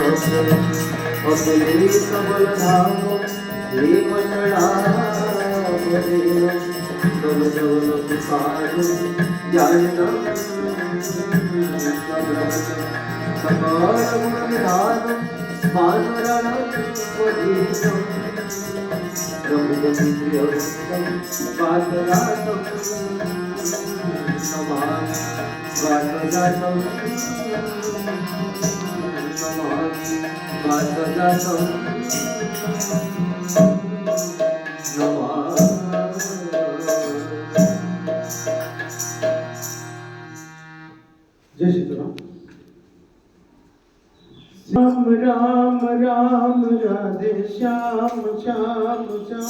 अगले कमल धाम हे मटड़ा तब जवन पुकारो जानना सकल गुणविधान मानरण वधीतम ब्रह्मगति प्रियवृत्तम पातरातम नमामि वातजातम नमामि वातजातम नमामि। जय श्री राम। श्याम राम राम राधे श्याम श्याम श्याम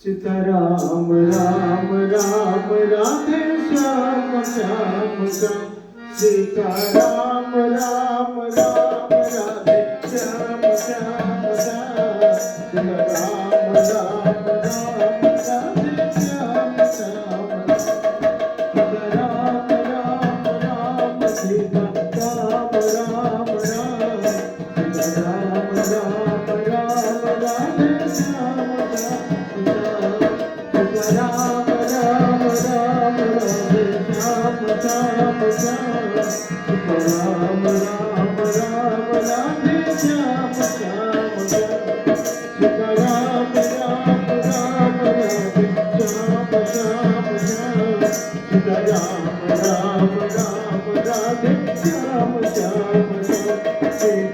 सीता राम राम राम राधे श्याम श्याम श्याम सीता राम राम राम राधे श्याम श्याम श्याम सीता राम राम राम राधे श्याम श्याम सीता राम राम राम सीता राम राम राम राम राम राम राधे श्याम श्याम राम राम राम राधे श्याम श्याम श्याम राम राम राम राधे श्याम श्याम श्याम राम राम राम राधे श्याम श्याम श्याम राम राम राम राधे श्याम श्याम श्याम